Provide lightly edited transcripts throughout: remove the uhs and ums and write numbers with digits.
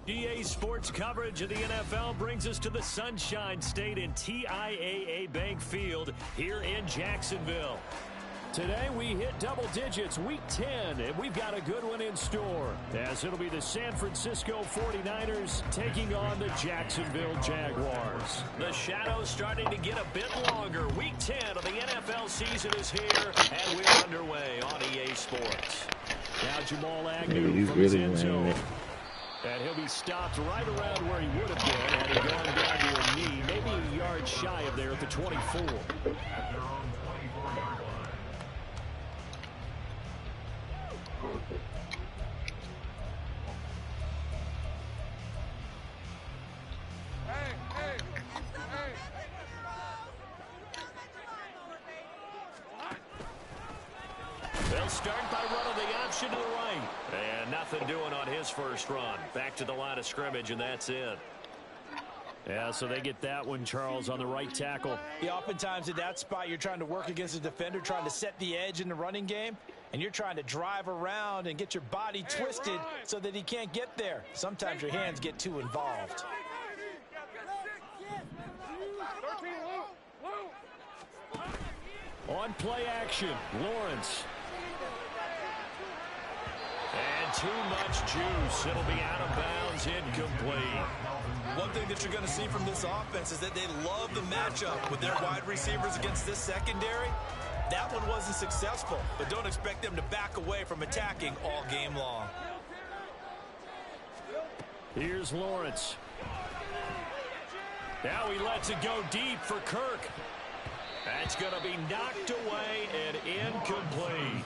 EA Sports coverage of the NFL brings us to the Sunshine State in TIAA Bank Field here in Jacksonville. Today we hit double digits, Week 10, and we've got a good one in store, as it'll be the San Francisco 49ers taking on the Jacksonville Jaguars. The shadow's starting to get a bit longer. Week 10 of the NFL season is here, and we're underway on EA Sports. Now Jamal Agnew from his end zone. And he'll be stopped right around where he would have been had he gone down to a knee, maybe a yard shy of there at the 24. They'll start by running the option to the right. And nothing doing on his first run. Back to the line of scrimmage, and that's it. Yeah, so they get that one, Charles, on the right tackle. Yeah, oftentimes in that spot, you're trying to work against a defender, trying to set the edge in the running game, and you're trying to drive around and get your body twisted so that he can't get there. Sometimes your hands get too involved. On play action, Lawrence. And too much juice. It'll be out of bounds, incomplete. One thing that you're going to see from this offense is that they love the matchup with their wide receivers against this secondary. That one wasn't successful, but don't expect them to back away from attacking all game long. Here's Lawrence. Now he lets it go deep for Kirk. That's going to be knocked away and incomplete.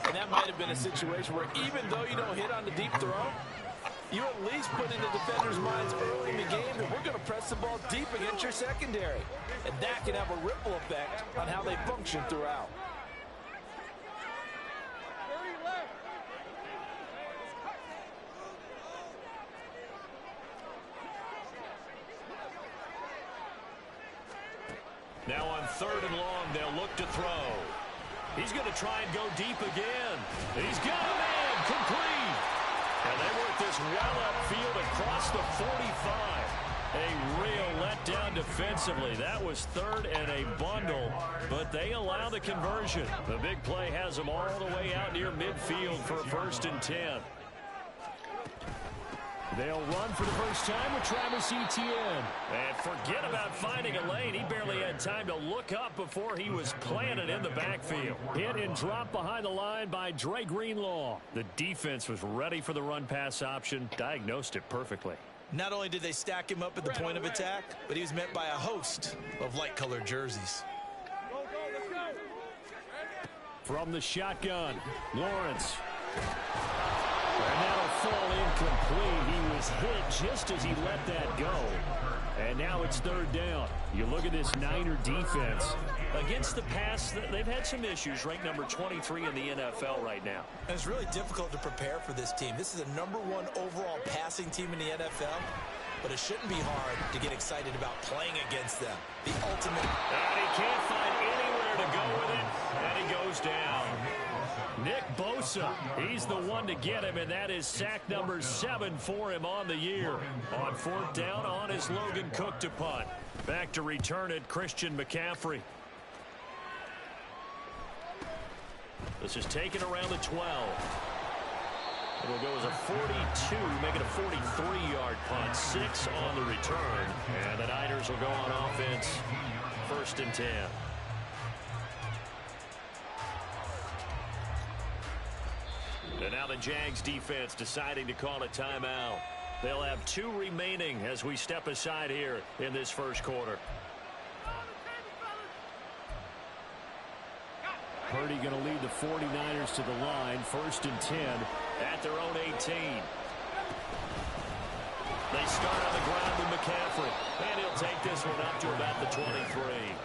And that might have been a situation where even though you don't hit on the deep throw, you at least put in the defender's minds early in the game that we're going to press the ball deep against your secondary. And that can have a ripple effect on how they function throughout. Now on 3rd and long, they'll look to throw. He's going to try and go deep again. He's got a man, complete. And they work this well upfield across the 45. A real letdown defensively. That was 3rd and a bundle, but they allow the conversion. The big play has them all the way out near midfield for 1st and 10. They'll run for the first time with Travis Etienne. And forget about finding a lane. He barely had time to look up before he was planted in the backfield. Hit and drop behind the line by Dre Greenlaw. The defense was ready for the run-pass option, diagnosed it perfectly. Not only did they stack him up at the point of attack, but he was met by a host of light-colored jerseys. From the shotgun, Lawrence. And that'll fall incomplete. He was hit just as he let that go. And now it's 3rd down. You look at this Niner defense. Against the pass, they've had some issues. Ranked number 23 in the NFL right now. And it's really difficult to prepare for this team. This is the #1 overall passing team in the NFL. But it shouldn't be hard to get excited about playing against them. The ultimate. And he can't find anywhere to go with it. And he goes down. Nick Bosa, he's the one to get him, and that is sack number 7 for him on the year. On 4th down, on his Logan Cook to punt. Back to return it, Christian McCaffrey. This is taken around the 12. It'll go as a 42, make it a 43-yard punt. 6 on the return, and the Niners will go on offense. 1st and 10. And now the Jags defense deciding to call a timeout. They'll have 2 remaining as we step aside here in this first quarter. Purdy going to lead the 49ers to the line. 1st and 10 at their own 18. They start on the ground with McCaffrey. And he'll take this one up to about the 23.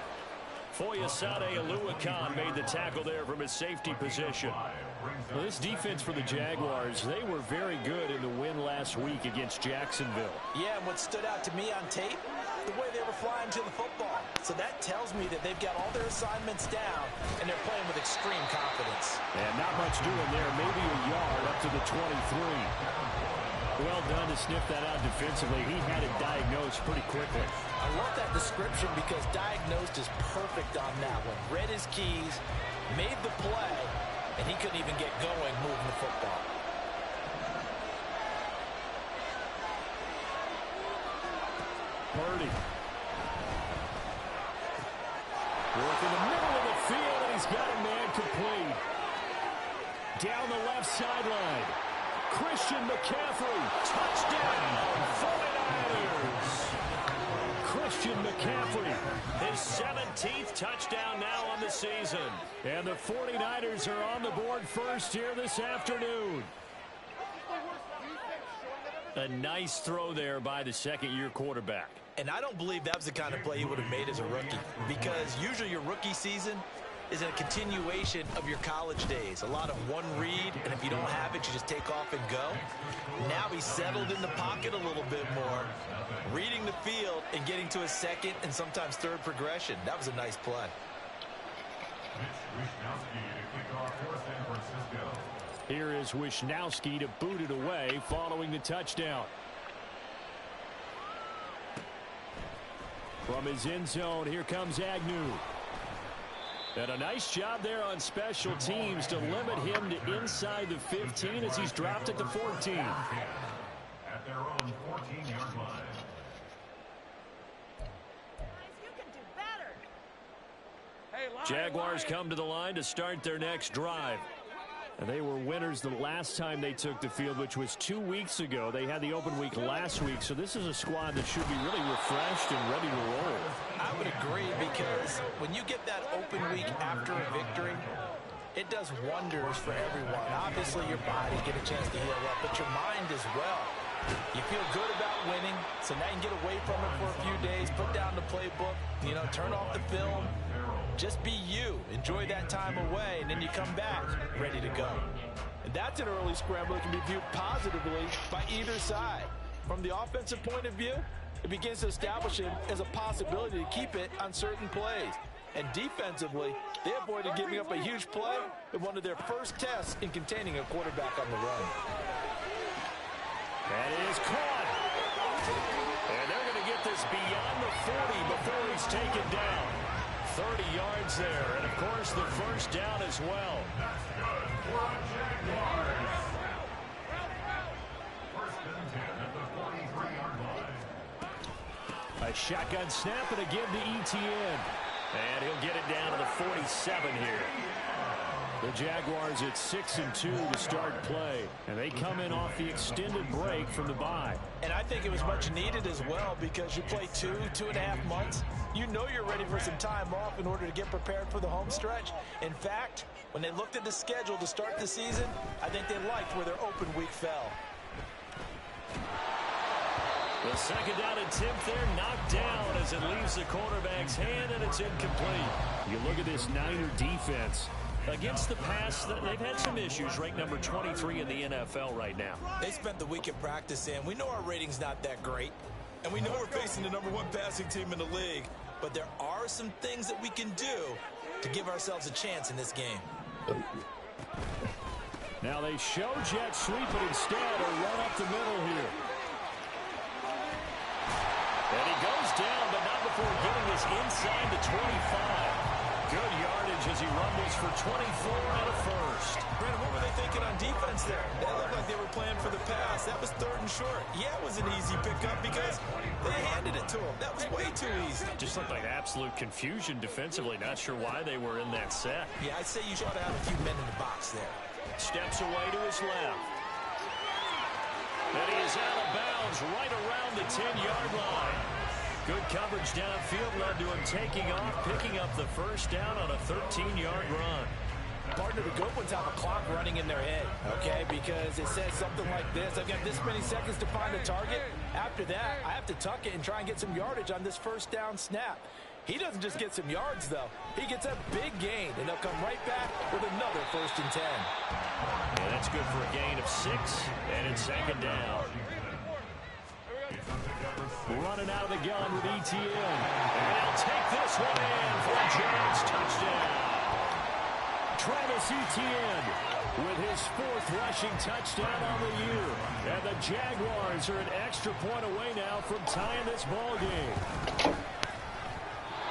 Foyesade Oluwakan made the tackle there from his safety position. Well, this defense for the Jaguars, they were very good in the win last week against Jacksonville. Yeah, and what stood out to me on tape, the way they were flying to the football. So that tells me that they've got all their assignments down, and they're playing with extreme confidence. And not much doing there, maybe a yard up to the 23. Well done to sniff that out defensively. He had it diagnosed pretty quickly. I love that description because diagnosed is perfect on that one. Read his keys, made the play, and he couldn't even get going moving the football. Purdy. Work in the middle of the field, and he's got a man complete. Down the left sideline. Christian McCaffrey. Touchdown, 49ers. Christian McCaffrey. His 17th touchdown now on the season. And the 49ers are on the board first here this afternoon. A nice throw there by the second-year quarterback. And I don't believe that was the kind of play he would have made as a rookie, because usually your rookie season is a continuation of your college days. A lot of one read, and if you don't have it, you just take off and go. Now he's settled in the pocket a little bit more, reading the field and getting to his second and sometimes third progression. That was a nice play. Here is Wisnowski to boot it away following the touchdown. From his end zone, here comes Agnew. And a nice job there on special teams to limit him to inside the 15 as he's dropped at the 14. At their own 14-yard line. Jaguars come to the line to start their next drive. And they were winners the last time they took the field, which was 2 weeks ago. They had the open week last week, so this is a squad that should be really refreshed and ready to roll. I would agree, because when you get that open week after a victory, it does wonders for everyone. Obviously, your body get a chance to heal up, but your mind as well. You feel good about winning, so now you can get away from it for a few days, put down the playbook, turn off the film. Just be you. Enjoy that time away, and then you come back ready to go. And that's an early scramble that can be viewed positively by either side. From the offensive point of view, it begins to establish him as a possibility to keep it on certain plays. And defensively, they avoided giving up a huge play in one of their first tests in containing a quarterback on the run. That is caught. And they're going to get this beyond the 40 before he's taken down. 30 yards there, and of course the first down as well. A shotgun snap and a give to Etienne. And he'll get it down to the 47 here. The Jaguars at 6-2 to start play. And they come in off the extended break from the bye. And I think it was much needed as well, because you play 2.5 months. You know you're ready for some time off in order to get prepared for the home stretch. In fact, when they looked at the schedule to start the season, I think they liked where their open week fell. The second down attempt there knocked down as it leaves the quarterback's hand, and it's incomplete. You look at this Niner defense. Against the pass, they've had some issues. Ranked number 23 in the NFL right now. They spent the week in practice, and we know our rating's not that great. And we know we're facing the #1 passing team in the league. But there are some things that we can do to give ourselves a chance in this game. Now they show jet sweep, but instead a run up the middle here. And he goes down, but not before getting this inside the 25. Good yardage as he rumbles for 24 and a first. Brandon, what were they thinking on defense there? They looked like they were playing for the pass. That was 3rd and short. Yeah, it was an easy pickup because they handed it to him. That was way too easy. Just looked like absolute confusion defensively. Not sure why they were in that set. Yeah, I'd say you ought to have a few men in the box there. Steps away to his left. And he is out of bounds right around the 10-yard line. Good coverage downfield led to him taking off, picking up the first down on a 13-yard run. Partner, the good ones have a clock running in their head, okay? Because it says something like this: I've got this many seconds to find a target. After that, I have to tuck it and try and get some yardage on this first down snap. He doesn't just get some yards, though. He gets a big gain, and they'll come right back with another 1st and 10. Yeah, that's good for a gain of 6, and it's second down. Running out of the gun with Etienne. And he'll take this one in for a Giants touchdown. Travis Etienne with his 4th rushing touchdown on the year. And the Jaguars are an extra point away now from tying this ball game.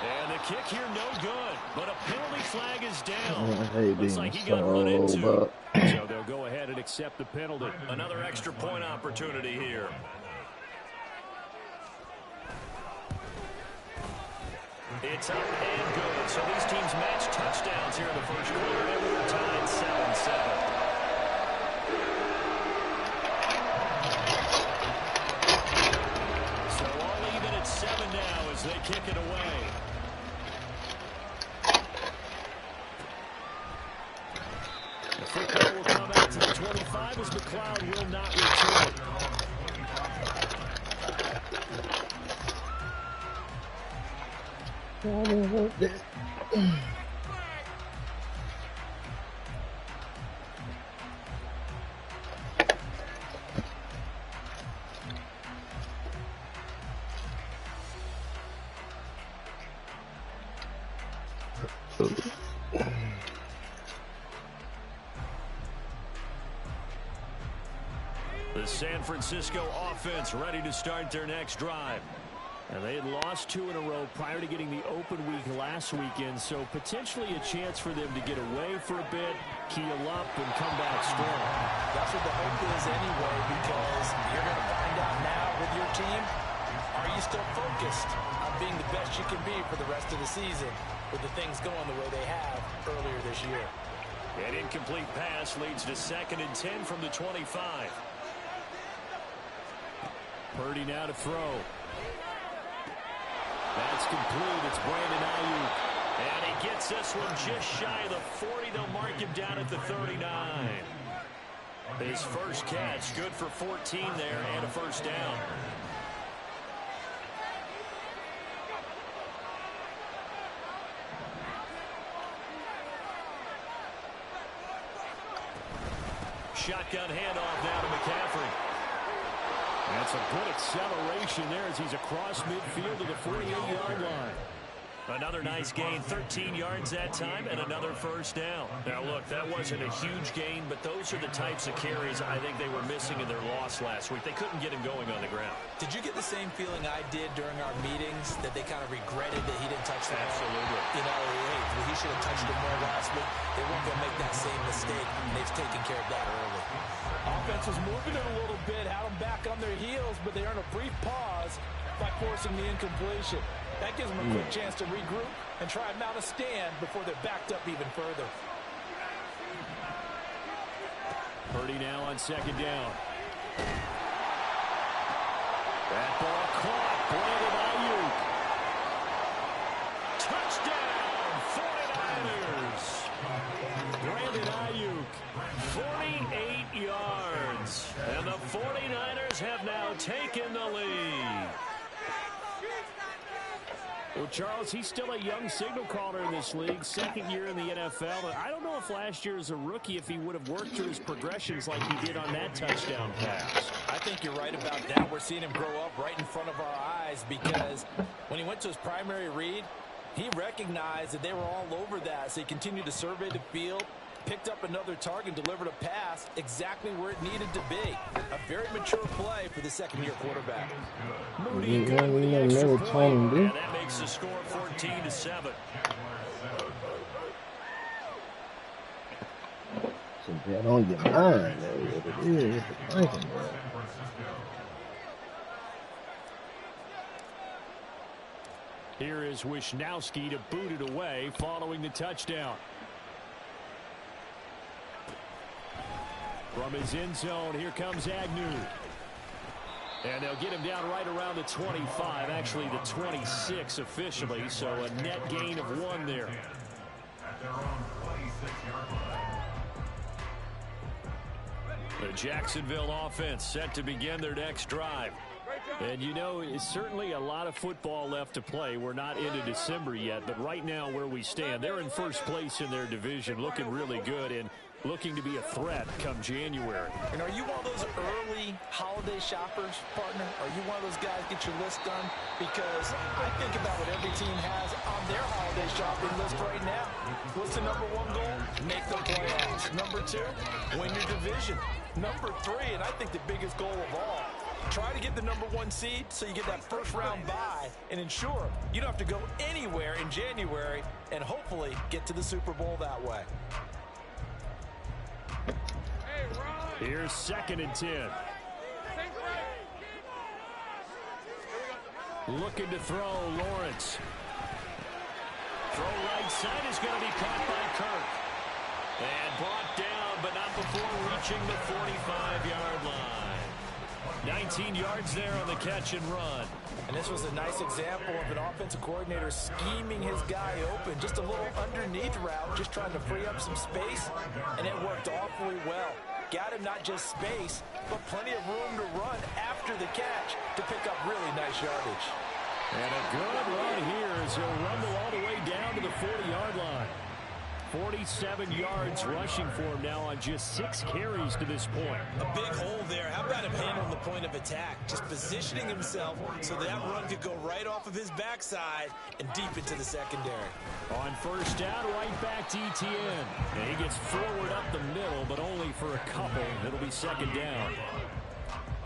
And the kick here no good, but a penalty flag is down. Looks like he got run into. So they'll go ahead and accept the penalty. Another extra point opportunity here. It's up and good. So these teams match touchdowns here in the first quarter, and we're tied 7-7. So all even at 7 now as they kick it away. The football will come out to the 25 as McLeod will not return. The San Francisco offense ready to start their next drive. And they had lost 2 in a row prior to getting the open week last weekend, so potentially a chance for them to get away for a bit, keel up, and come back strong. That's what the hope is anyway, because you're going to find out now with your team, are you still focused on being the best you can be for the rest of the season with the things going the way they have earlier this year? An incomplete pass leads to 2nd and 10 from the 25. Purdy now to throw. That's complete. It's Brandon Ayuk. And he gets this one just shy of the 40. They'll mark him down at the 39. His first catch, good for 14 there and a first down. Shotgun handoff now to McCaffrey. That's a good acceleration there as he's across midfield to the 48-yard line. Another nice gain, 13 yards that time, and another first down. Now, look, that wasn't a huge gain, but those are the types of carries I think they were missing in their loss last week. They couldn't get him going on the ground. Did you get the same feeling I did during our meetings, that they kind of regretted that he didn't touch the ball? Absolutely. You know, hey, he should have touched it more last week. They weren't going to make that same mistake, and they've taken care of that early. Offense was moving it a little bit, had them back on their heels, but they earned a brief pause by forcing the incompletion. That gives them a quick chance to regroup and try and mount a stand before they're backed up even further. Purdy now on 2nd down. That ball caught. Brandon Ayuk. Touchdown, 49ers. Brandon Ayuk, 48 yards. And the 49ers have now taken the lead. Well, Charles, he's still a young signal caller in this league, 2nd year in the NFL. I don't know if last year as a rookie, if he would have worked through his progressions like he did on that touchdown pass. I think you're right about that. We're seeing him grow up right in front of our eyes, because when he went to his primary read, he recognized that they were all over that, so he continued to survey the field, picked up another target, delivered a pass exactly where it needed to be. A very mature play for the 2nd-year quarterback. Moody good with the extra point, and that makes the score 14-7. So get on your mind, what it is, thinking about. Here is Wisnowski to boot it away following the touchdown. From his end zone, here comes Agnew. And they'll get him down right around the 25, actually the 26 officially, so a net gain of 1 there. The Jacksonville offense set to begin their next drive. And you know, it's certainly a lot of football left to play. We're not into December yet, but right now where we stand, they're in first place in their division, looking really good. And looking to be a threat come January. And are you one of those early holiday shoppers, partner? Are you one of those guys get your list done? Because I think about what every team has on their holiday shopping list right now. What's the number one goal? Make the playoffs. Number two, win your division. Number three, and I think the biggest goal of all, try to get the number one seed so you get that first round bye and ensure you don't have to go anywhere in January and hopefully get to the Super Bowl that way. Here's 2nd and 10. Looking to throw, Lawrence. Throw right side is going to be caught by Kirk. And brought down, but not before reaching the 45-yard line. 19 yards there on the catch and run. And this was a nice example of an offensive coordinator scheming his guy open. Just a little underneath route, just trying to free up some space, and it worked awfully well. Got him not just space, but plenty of room to run after the catch to pick up really nice yardage. And a good run here as he'll rumble all the way down to the 40-yard line. 47 yards rushing for him now on just 6 carries to this point. A big hole there. How about him handling the point of attack? Just positioning himself so that run could go right off of his backside and deep into the secondary. On first down, right back to Etienne. And he gets forward up the middle, but only for a couple. It'll be 2nd down.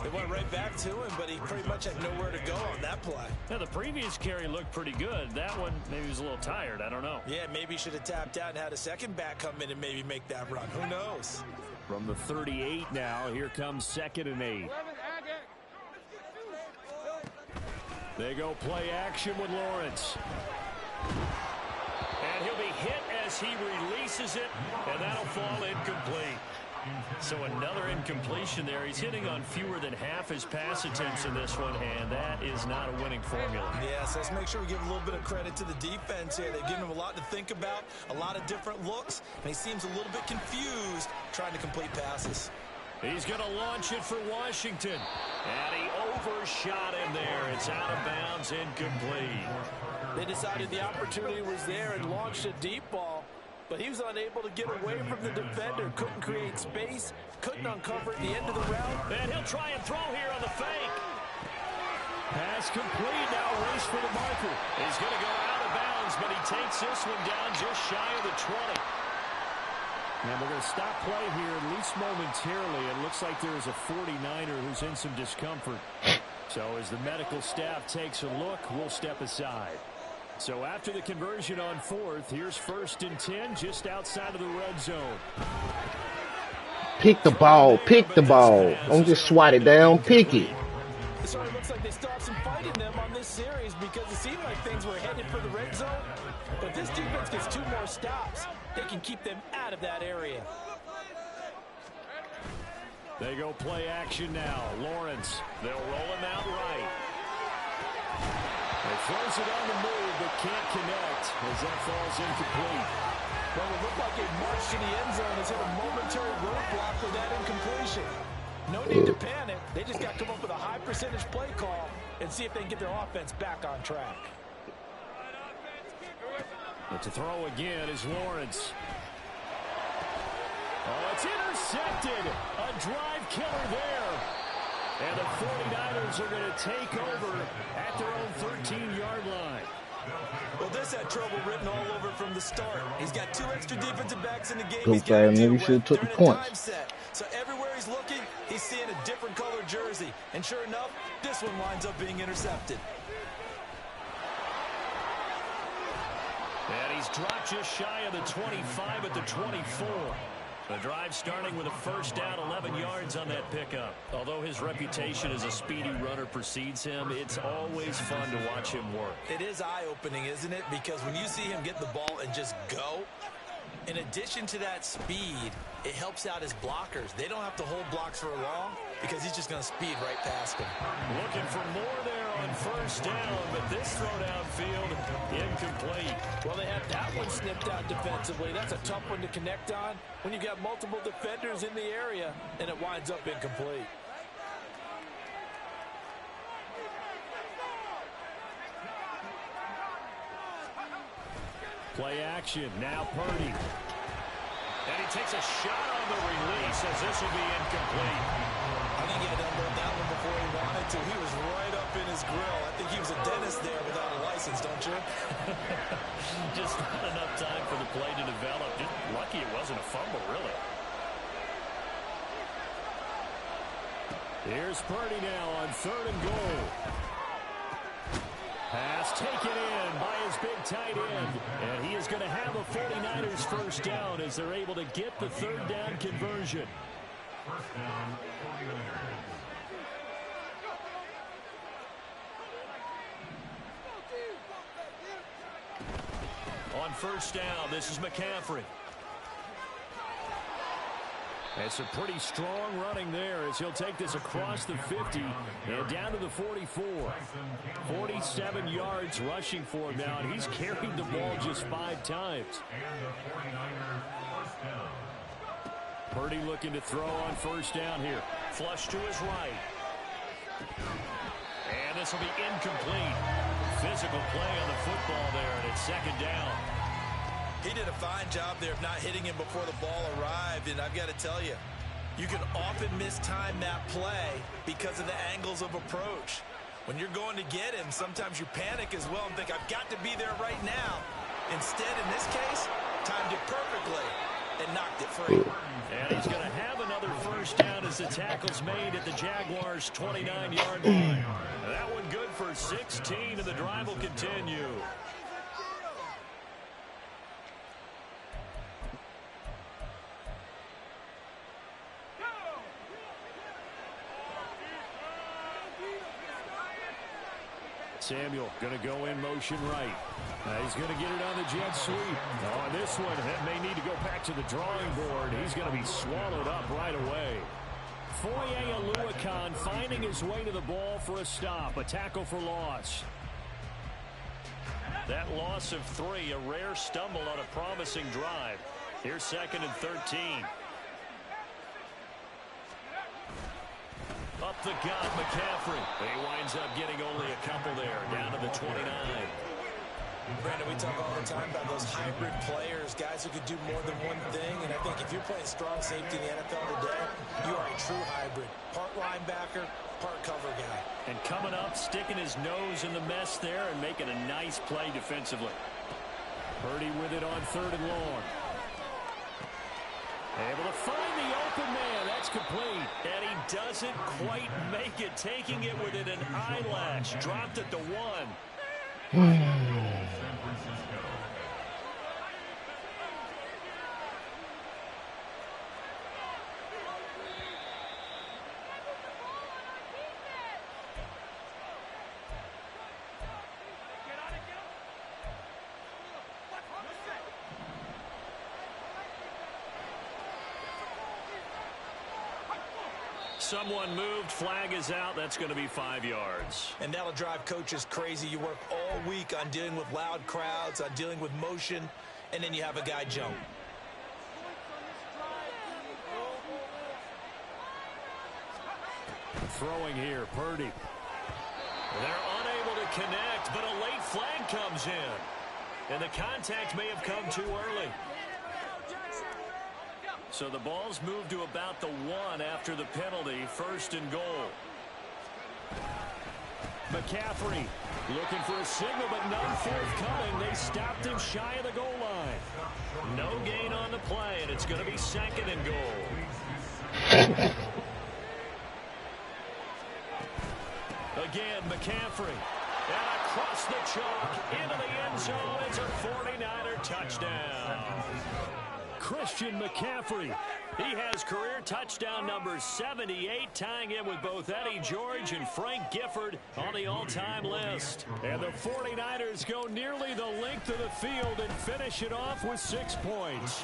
They went right back to him, but he pretty much had nowhere to go on that play. Now, the previous carry looked pretty good. That one, maybe he was a little tired. I don't know. Yeah, maybe he should have tapped out and had a second back come in and maybe make that run. Who knows? From the 38 now, here comes 2nd and 8. They go play action with Lawrence. And he'll be hit as he releases it, and that'll fall incomplete. So another incompletion there. He's hitting on fewer than half his pass attempts in this one, and that is not a winning formula. Yes, let's make sure we give a little bit of credit to the defense here. They've given him a lot to think about, a lot of different looks, and he seems a little bit confused trying to complete passes. He's going to launch it for Washington, and he overshot him there. It's out of bounds, incomplete. They decided the opportunity was there and launched a deep ball. But he was unable to get away from the defender. Couldn't create space. Couldn't uncover at the end of the route. And he'll try and throw here on the fake. Pass complete. Now race for the marker. He's going to go out of bounds, but he takes this one down just shy of the 20. And we're going to stop play here, at least momentarily. It looks like there is a 49er who's in some discomfort. So as the medical staff takes a look, we'll step aside. So after the conversion on 4th, here's 1st and 10 just outside of the red zone. Pick the ball. Pick the ball. Don't just swat it down. Pick it. It certainly looks like they still have some fight in them on this series because it seemed like things were headed for the red zone. But if this defense gets 2 more stops, they can keep them out of that area. They go play action now. Lawrence, they'll roll him out right. He throws it on the move, but can't connect as that falls incomplete. Well, it looked like it marched to the end zone as hit a momentary roadblock with that incompletion. No need to panic. They just got to come up with a high percentage play call and see if they can get their offense back on track. But to throw again is Lawrence. Oh, it's intercepted. A drive killer there. And the 49ers are going to take over at their own 13-yard line. Well, this had trouble written all over from the start. He's got 2 extra defensive backs in the game. Go He's got to maybe do should have took the during a time points. set. So everywhere he's looking, he's seeing a different color jersey. And sure enough, this one winds up being intercepted. And he's dropped just shy of the 25 at the 24. The drive starting with a first down, 11 yards on that pickup. Although his reputation as a speedy runner precedes him, it's always fun to watch him work. It is eye-opening, isn't it? Because when you see him get the ball and just go, in addition to that speed, it helps out his blockers. They don't have to hold blocks for long because he's just going to speed right past them. Looking for more there on first down, but this throw downfield, incomplete. Well, they had that one snipped out defensively. That's a tough one to connect on when you've got multiple defenders in the area, and it winds up incomplete. Play action, now Purdy. And he takes a shot on the release as this will be incomplete. I think he had to unload that one before he wanted to. He was right up in his grill. I think he was a dentist there without a license, don't you? Just not enough time for the play to develop. Just lucky it wasn't a fumble, really. Here's Purdy now on 3rd and goal. Pass taken in by his big tight end. And he is going to have a 49ers first down as they're able to get the 3rd down conversion. First down, 49ers. On first down, this is McCaffrey. It's a pretty strong running there as he'll take this across the 50 and down to the 44. 47 yards rushing for him now, and he's carried the ball just 5 times. And the 49ers first down. Purdy looking to throw on first down here. Flush to his right. And this will be incomplete. Physical play on the football there, and it's 2nd down. He did a fine job there of not hitting him before the ball arrived, and I've got to tell you, you can often mistime that play because of the angles of approach. When you're going to get him, sometimes you panic as well and think, I've got to be there right now. Instead, in this case, timed it perfectly and knocked it free. And he's going to have another first down as the tackle's made at the Jaguars' 29-yard line. That one good for 16, and the drive will continue. Samuel going to go in motion right. He's going to get it on the jet sweep. On this one, that may need to go back to the drawing board. He's going to be swallowed up right away. Foye Oluokun finding his way to the ball for a stop. A tackle for loss. That loss of 3, a rare stumble on a promising drive. Here's 2nd and 13. Up the gut, McCaffrey. He winds up getting only a couple there, down to the 29. Brandon, we talk all the time about those hybrid players, guys who could do more than one thing. And I think if you're playing strong safety in the NFL today, you are a true hybrid. Part linebacker, part cover guy. And coming up, sticking his nose in the mess there and making a nice play defensively. Purdy with it on 3rd and long. Able to find the open man. That's complete. And he doesn't quite make it. Taking it within an eyelash. Dropped at the 1. San Francisco. Someone moved. Flag is out. That's going to be 5 yards. And that'll drive coaches crazy. You work all week on dealing with loud crowds, on dealing with motion, and then you have a guy jump. Throwing here, Purdy. They're unable to connect, but a late flag comes in. And the contact may have come too early. So the ball's moved to about the 1 after the penalty. 1st and goal. McCaffrey looking for a signal, but none forthcoming. They stopped him shy of the goal line. No gain on the play, and it's going to be 2nd and goal. Again, McCaffrey. And across the chalk into the end zone. It's a 49er touchdown. Christian McCaffrey. He has career touchdown number 78, tying him with both Eddie George and Frank Gifford on the all-time list. And the 49ers go nearly the length of the field and finish it off with 6 points.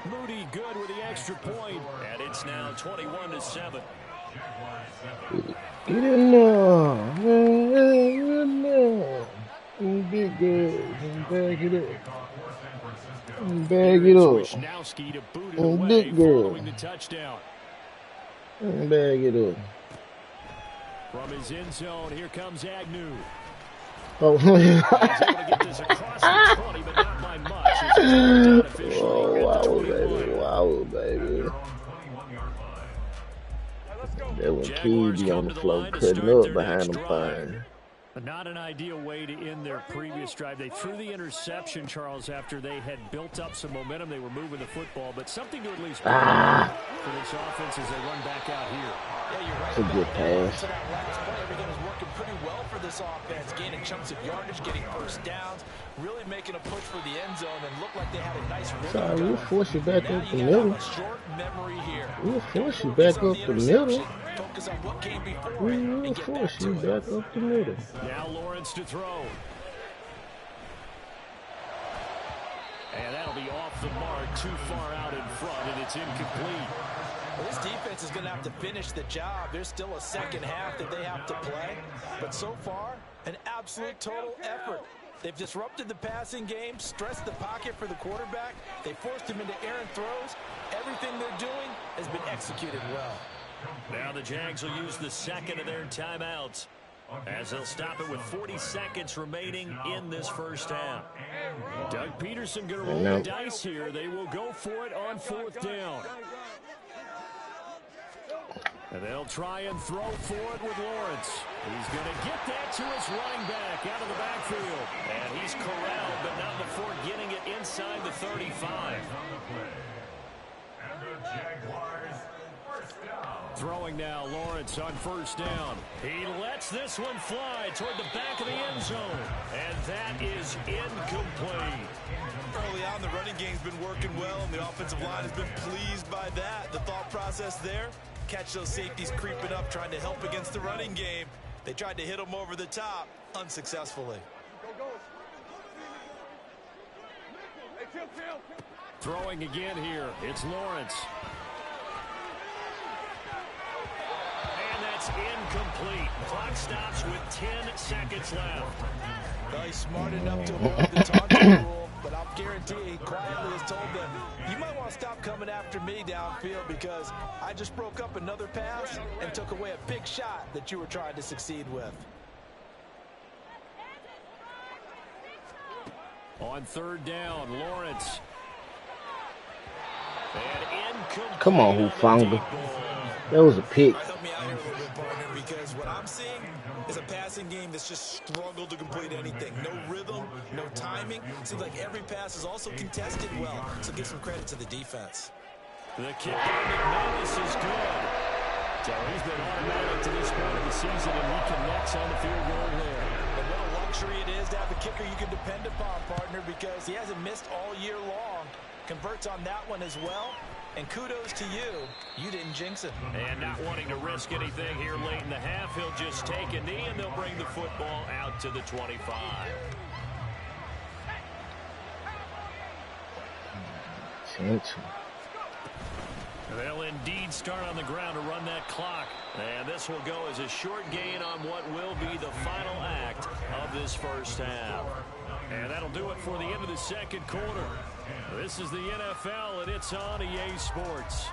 Moody good with the extra point, and it's now 21-7. Get in there. Get in there. Big girl. Bag it up. Bag it up. Wisnowski to boot it away Big girl. following the touchdown. Bag it up. From his end zone, here comes Agnew. Oh, He's able to get this across the 20, but not by much. It's just oh, I was Jaguars be on come the to the floor line to cutting start up their behind next them drive. things. Not an ideal way to end their previous drive. They threw the interception, Charles, after they had built up some momentum. They were moving the football, but something to at least build for this offense as they run back out here. Yeah, you're right. It's a good pass. To that last play, everything is working pretty well for this offense. Gaining chunks of yardage, getting first downs, really making a push for the end zone, and looked like they had a nice rhythm Sorry, going. we'll force you back Now up the you gotta middle. have a short memory here. We'll force you Focus back on up the interception, middle. Focus on what came before it, We and will get force back you to it. back up the middle. Now Lawrence to throw. And that'll be off the mark, too far out in front, and it's incomplete. Well, this defense is going to have to finish the job. There's still a second half that they have to play. But so far, an absolute total effort. They've disrupted the passing game, stressed the pocket for the quarterback. They forced him into errant throws. Everything they're doing has been executed well. Now the Jags will use the second of their timeouts, as they'll stop it with 40 seconds remaining in this first half. Doug Peterson going to roll the dice here. They will go for it on fourth down. And they'll try and throw for it with Lawrence. He's going to get that to his running back out of the backfield. And he's corralled, but not before getting it inside the 35. And the Jaguars first down. Throwing now, Lawrence on first down. He lets this one fly toward the back of the end zone. And that is incomplete. Early on, the running game's been working well, and the offensive line has been pleased by that. The thought process there, catch those safeties creeping up, trying to help against the running game. They tried to hit them over the top, unsuccessfully. Throwing again here, it's Lawrence. And that's incomplete. Clock stops with 10 seconds left. Well, he's smart enough to avoid the taunting rule, but I'll guarantee he quietly has told them, you might want to stop coming after me downfield because I just broke up another pass and took away a big shot that you were trying to succeed with. On third down, Lawrence. And incomplete. Come on, who found it? That was a pick. Help me out here a little bit, partner, because what I'm seeing is a passing game that's just struggled to complete anything. No rhythm, no timing. Seems like every pass is also contested well, so give some credit to the defense. The kick by McManus is good. So he's been automatic to this point of the season, and he connects on the field goal there. And what a luxury it is to have a kicker you can depend upon, partner, because he hasn't missed all year long. Converts on that one as well. And kudos to you. You didn't jinx it. And not wanting to risk anything here late in the half, he'll just take a knee, and they'll bring the football out to the 25. They'll indeed start on the ground to run that clock. And this will go as a short gain on what will be the final act of this first half. And that'll do it for the end of the second quarter. This is the NFL, and it's on EA Sports.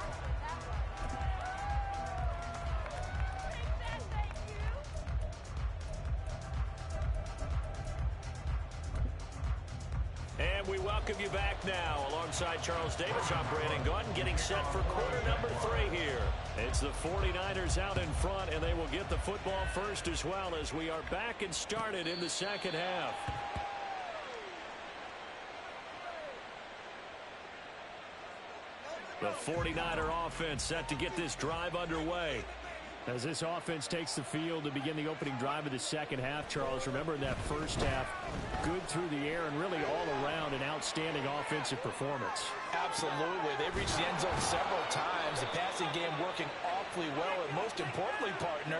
And we welcome you back now. Alongside Charles Davis, I'm Brandon Gordon, getting set for quarter number 3 here. It's the 49ers out in front, and they will get the football first as well as we are back and started in the second half. The 49er offense set to get this drive underway. As this offense takes the field to begin the opening drive of the second half, Charles, remember in that first half, good through the air and really all around an outstanding offensive performance. Absolutely. They reached the end zone several times. The passing game working awfully well, and most importantly, partner.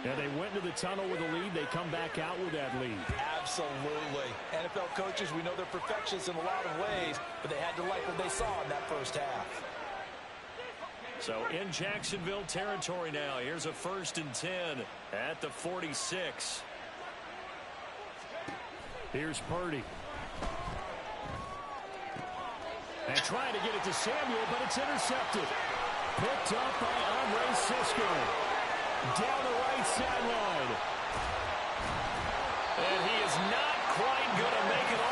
Yeah, they went into the tunnel with a lead. They come back out with that lead. Absolutely. NFL coaches, we know they're perfectionists in a lot of ways, but they had to like what they saw in that first half. So in Jacksonville territory now. Here's a 1st and 10 at the 46. Here's Purdy. And trying to get it to Samuel, but it's intercepted. Picked up by Andre Cisco. Down the right sideline. And he is not quite going to make it